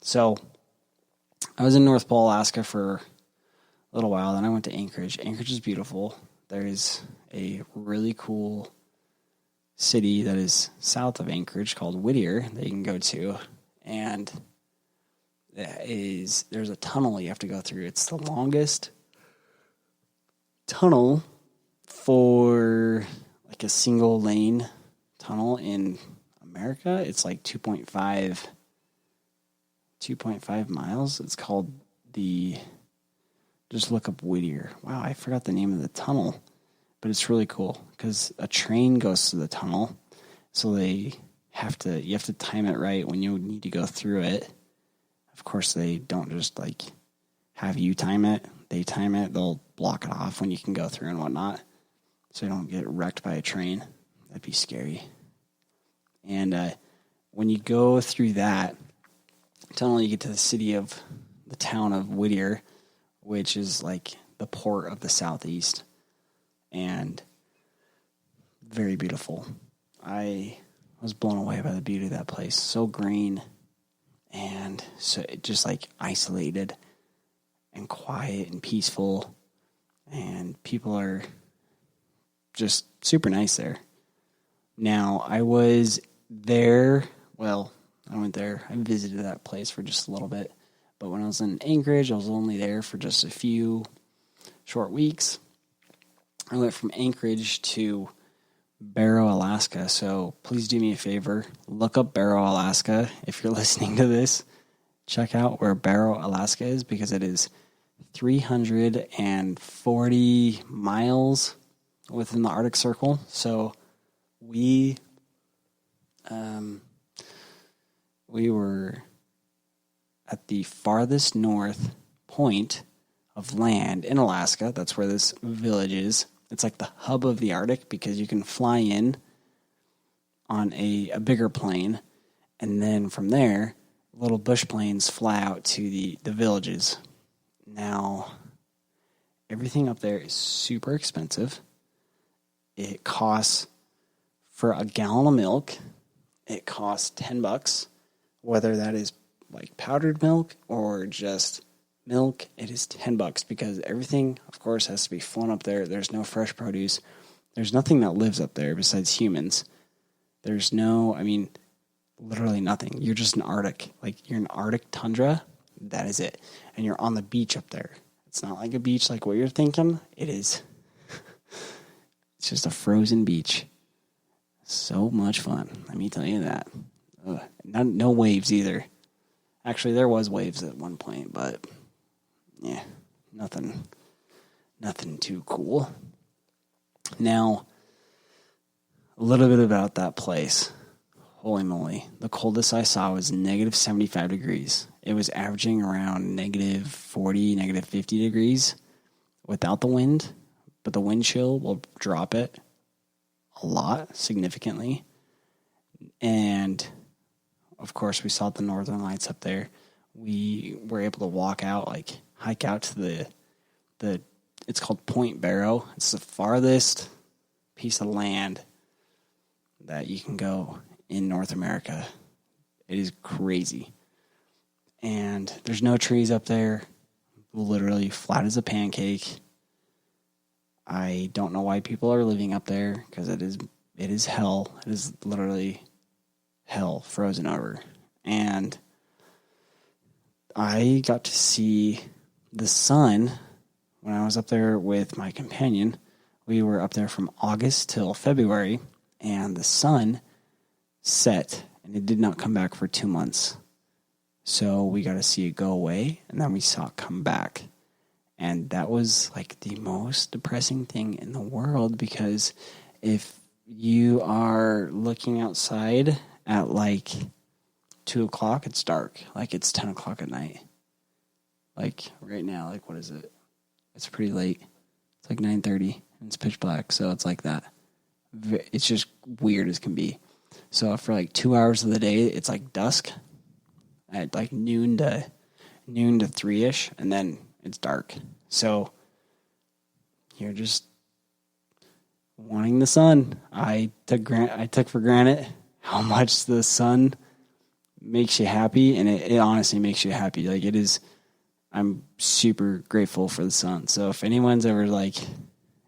So I was in North Pole, Alaska for a little while. Then I went to Anchorage. Anchorage is beautiful. There's a really cool city that is south of Anchorage called Whittier that you can go to. And there's a tunnel you have to go through. It's the longest tunnel for like a single lane tunnel in America. It's like 2.5 miles. It's called just look up Whittier. Wow, I forgot the name of the tunnel, but it's really cool because a train goes through the tunnel. So you have to time it right when you need to go through it. Of course, they don't just like have you time it. They time it. They'll block it off when you can go through and whatnot, so you don't get wrecked by a train. That'd be scary. And when you go through that tunnel, you get to the town of Whittier, which is like the port of the southeast, and very beautiful. I was blown away by the beauty of that place. So green, and so it just like isolated and quiet and peaceful, and people are just super nice there. Now, I was there, I went there, I visited that place for just a little bit, but when I was in Anchorage, I was only there for just a few short weeks. I went from Anchorage to Barrow, Alaska, so please do me a favor, look up Barrow, Alaska. If you're listening to this, check out where Barrow, Alaska is, because it is 340 miles within the Arctic Circle. So we were at the farthest north point of land in Alaska. That's where this village is. It's like the hub of the Arctic because you can fly in on a bigger plane, and then from there, little bush planes fly out to the villages. Now, everything up there is super expensive. It costs, for a gallon of milk, it costs $10. Whether that is like powdered milk or just milk, it is $10 because everything, of course, has to be flown up there. There's no fresh produce. There's nothing that lives up there besides humans. There's literally nothing. You're just an Arctic. Like, you're an Arctic tundra. That is it. And you're on the beach up there. It's not like a beach like what you're thinking. It is. It's just a frozen beach. So much fun. Let me tell you that. No waves either. Actually, there was waves at one point, but yeah, nothing too cool. Now, a little bit about that place. Holy moly. The coldest I saw was negative 75 degrees. It was averaging around negative 40, negative 50 degrees without the wind, but the wind chill will drop it a lot, significantly. And of course, we saw the northern lights up there. We were able to hike out to it's called Point Barrow. It's the farthest piece of land that you can go in North America. It is crazy. And there's no trees up there. Literally flat as a pancake. I don't know why people are living up there, because it is hell. It is literally hell frozen over. And I got to see the sun when I was up there with my companion. We were up there from August till February, and the sun set, and it did not come back for 2 months. So we got to see it go away, and then we saw it come back. And that was like the most depressing thing in the world, because if you are looking outside at like 2 o'clock, it's dark. Like, it's 10 o'clock at night. Like right now, like, what is it? It's pretty late. It's like 9:30 and it's pitch black. So it's like that. It's just weird as can be. So for like 2 hours of the day, it's like dusk at like noon to 3-ish, and then it's dark. So you're just wanting the sun. I took for granted how much the sun makes you happy, and it honestly makes you happy. Like, it is, I'm super grateful for the sun. So if anyone's ever like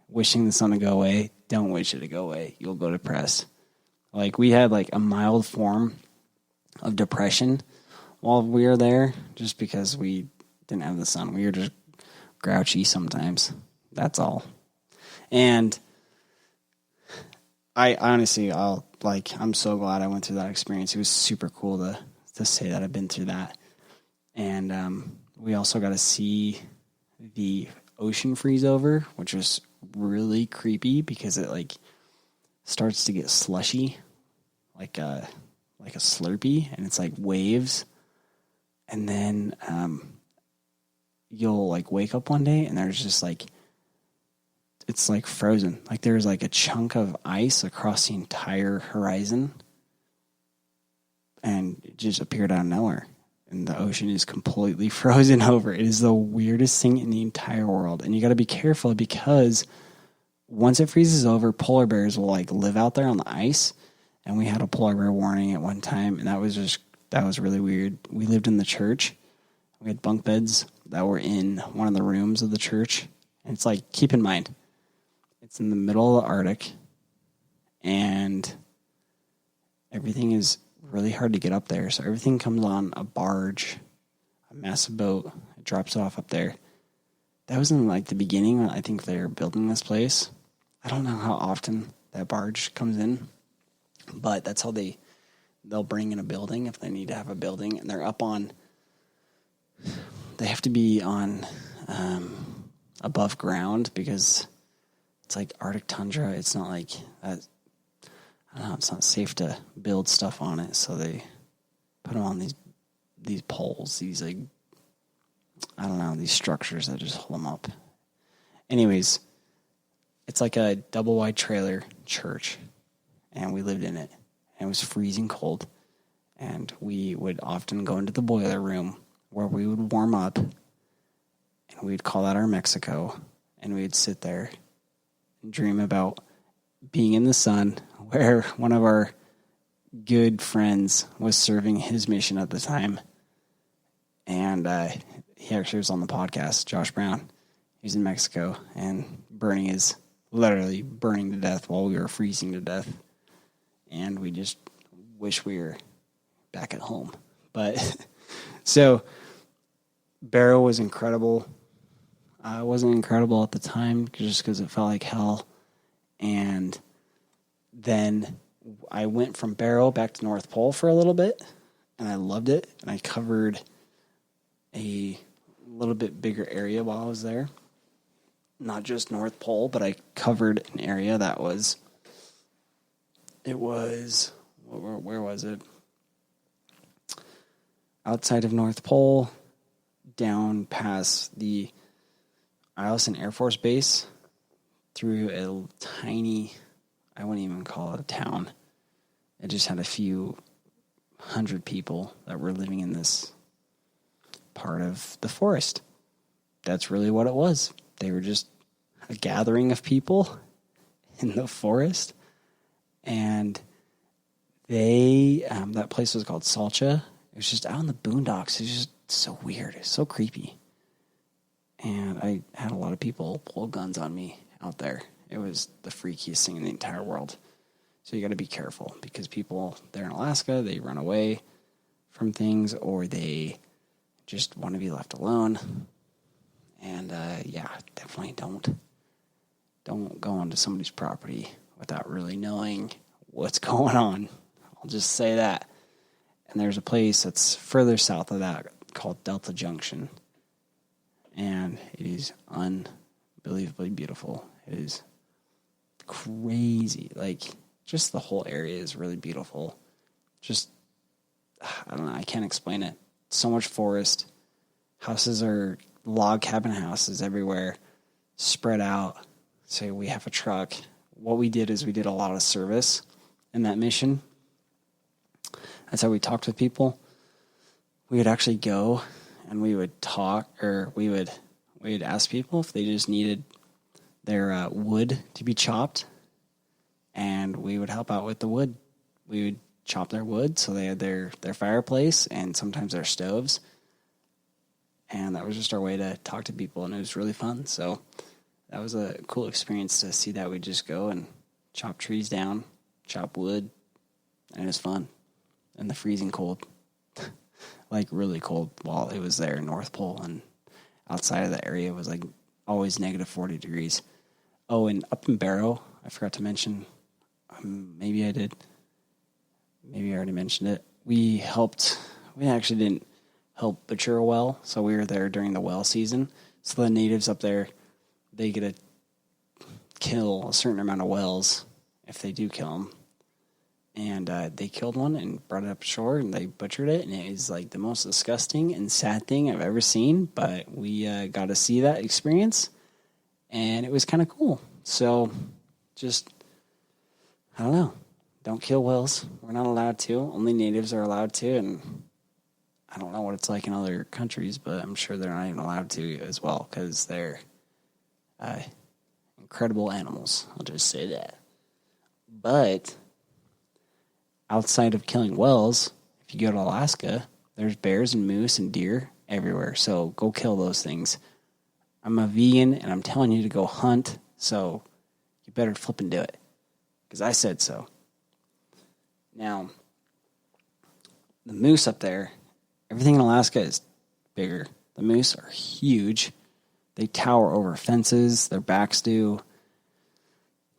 wishing the sun to go away, don't wish it to go away. You'll go depressed. Like, we had like a mild form of depression while we were there, just because we didn't have the sun. We were just grouchy sometimes. That's all. And I honestly, I'm so glad I went through that experience. It was super cool to say that I've been through that. And we also got to see the ocean freeze over, which was really creepy because it like starts to get slushy, like a Slurpee, and it's like waves. And then you'll like wake up one day and there's just like, it's like frozen. Like there's like a chunk of ice across the entire horizon, and it just appeared out of nowhere. And the ocean is completely frozen over. It is the weirdest thing in the entire world. And you got to be careful because once it freezes over, polar bears will like live out there on the ice. And we had a polar bear warning at one time, and that was really weird. We lived in the church. We had bunk beds that were in one of the rooms of the church. And it's like, keep in mind, it's in the middle of the Arctic, and everything is really hard to get up there. So everything comes on a barge, a massive boat. It drops it off up there. That was in like the beginning when I think they were building this place. I don't know how often that barge comes in, but that's how they'll bring in a building if they need to have a building. And they're up on, they have to be on above ground because it's like Arctic tundra. It's not like, I don't know, it's not safe to build stuff on it. So they put them on these poles, these like, I don't know, these structures that just hold them up. Anyways, it's like a double wide trailer church, and we lived in it. And it was freezing cold, and we would often go into the boiler room where we would warm up, and we'd call that our Mexico, and we'd sit there and dream about being in the sun where one of our good friends was serving his mission at the time. And he actually was on the podcast, Josh Brown. He's in Mexico and literally burning to death while we were freezing to death. And we just wish we were back at home. But so Barrow was incredible. It wasn't incredible at the time just because it felt like hell. And then I went from Barrow back to North Pole for a little bit, and I loved it. And I covered a little bit bigger area while I was there. Not just North Pole, but I covered an area that was, where was it? Outside of North Pole, down past the Eielson Air Force Base, through a tiny, I wouldn't even call it a town. It just had a few hundred people that were living in this part of the forest. That's really what it was. They were just a gathering of people in the forest. And that place was called Salcha. It was just out in the boondocks. It was just so weird. It was so creepy. And I had a lot of people pull guns on me out there. It was the freakiest thing in the entire world. So you got to be careful because people there in Alaska, they run away from things or they just want to be left alone. And definitely don't go onto somebody's property without really knowing what's going on. I'll just say that. And there's a place that's further south of that called Delta Junction. And it is unbelievably beautiful. It is crazy. Like, just the whole area is really beautiful. Just, I don't know, I can't explain it. So much forest. Houses are log cabin houses everywhere, spread out. So we have a truck. What we did is we did a lot of service in that mission. That's how we talked with people. We would actually go and we would talk, or we would ask people if they just needed their wood to be chopped, and we would help out with the wood. We would chop their wood. So they had their fireplace and sometimes their stoves. And that was just our way to talk to people, and it was really fun. So that was a cool experience to see that. We'd just go and chop trees down, chop wood, and it was fun. In the freezing cold, like really cold while it was there, North Pole, and outside of the area was like always negative 40 degrees. Oh, and up in Barrow, I forgot to mention, maybe I did, maybe I already mentioned it. We actually didn't help butcher a well, so we were there during the well season. So the natives up there, they get to kill a certain amount of wells if they do kill them. And they killed one and brought it up shore, and they butchered it, and it is like the most disgusting and sad thing I've ever seen. But we got to see that experience, and it was kind of cool. So just, I don't know, don't kill whales. We're not allowed to. Only natives are allowed to, and I don't know what it's like in other countries, but I'm sure they're not even allowed to as well because they're incredible animals. I'll just say that. But outside of killing whales, if you go to Alaska, there's bears and moose and deer everywhere. So go kill those things. I'm a vegan, and I'm telling you to go hunt, so you better flip and do it because I said so. Now, the moose up there, everything in Alaska is bigger. The moose are huge. They tower over fences. Their backs do.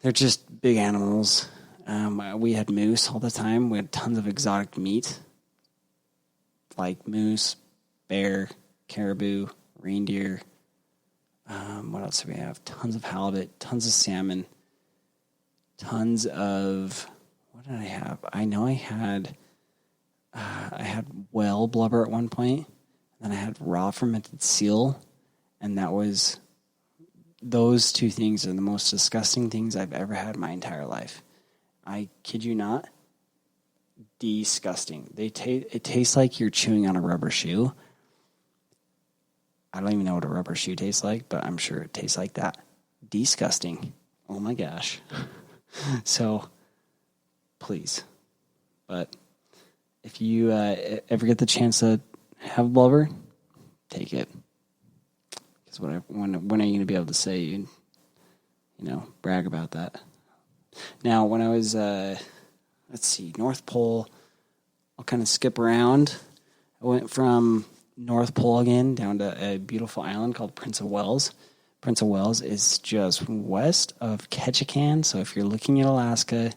They're just big animals. We had moose all the time. We had tons of exotic meat, like moose, bear, caribou, reindeer. What else do we have? Tons of halibut, tons of salmon, tons of, what did I have? I know I had whale blubber at one point, and then I had raw fermented seal, and those two things are the most disgusting things I've ever had in my entire life. I kid you not, disgusting. It tastes like you're chewing on a rubber shoe. I don't even know what a rubber shoe tastes like, but I'm sure it tastes like that. Disgusting. Oh my gosh. So, please. But if you ever get the chance to have blubber, take it. Because when are you going to be able to say, brag about that? Now, when I was, North Pole, I'll kind of skip around. I went from North Pole again down to a beautiful island called Prince of Wales. Prince of Wales is just west of Ketchikan. So if you're looking at Alaska,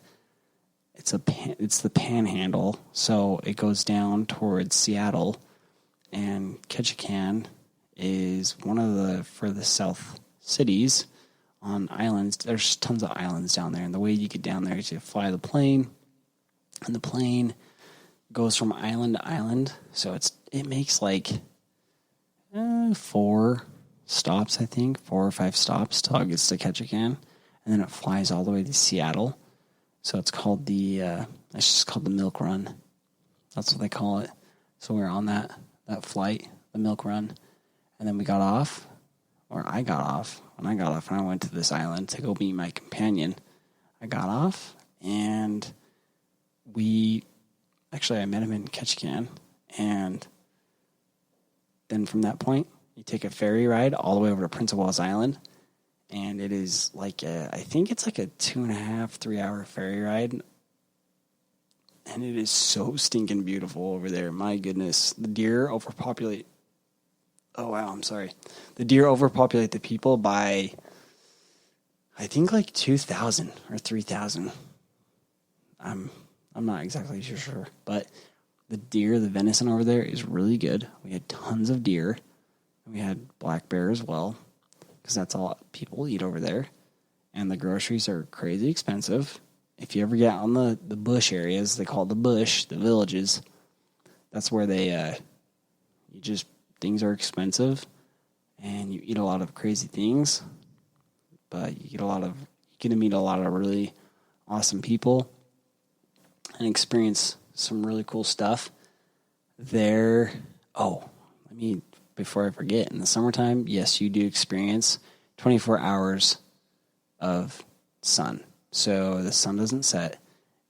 it's the Panhandle. So it goes down towards Seattle, and Ketchikan is one of the furthest south cities on islands. There's tons of islands down there, and the way you get down there is you fly the plane, and the plane goes from island to island. So it makes like 4 stops, I think, 4 or 5 stops till it gets to Ketchikan, and then it flies all the way to Seattle. So it's called it's just called the Milk Run. That's what they call it. So we were on that flight, the Milk Run, and then we got off, or I got off. When I got off and I went to this island to go meet my companion, I got off, and I met him in Ketchikan, and then from that point, you take a ferry ride all the way over to Prince of Wales Island, and it is like I think it's like a 2.5, 3 hour ferry ride, and it is so stinking beautiful over there. My goodness, the deer overpopulate. Oh wow, I'm sorry. The deer overpopulate the people by, I think, like 2,000 or 3,000. I'm not exactly sure, but the venison over there is really good. We had tons of deer. We had black bear as well, because that's all people eat over there. And the groceries are crazy expensive. If you ever get on the bush areas, they call it the bush, the villages, that's where things are expensive, and you eat a lot of crazy things, but you get to meet a lot of really awesome people and experience some really cool stuff there. Before I forget, in the summertime, yes, you do experience 24 hours of sun. So the sun doesn't set,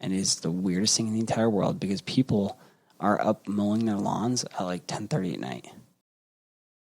and it is the weirdest thing in the entire world because people are up mowing their lawns at like 10:30 at night.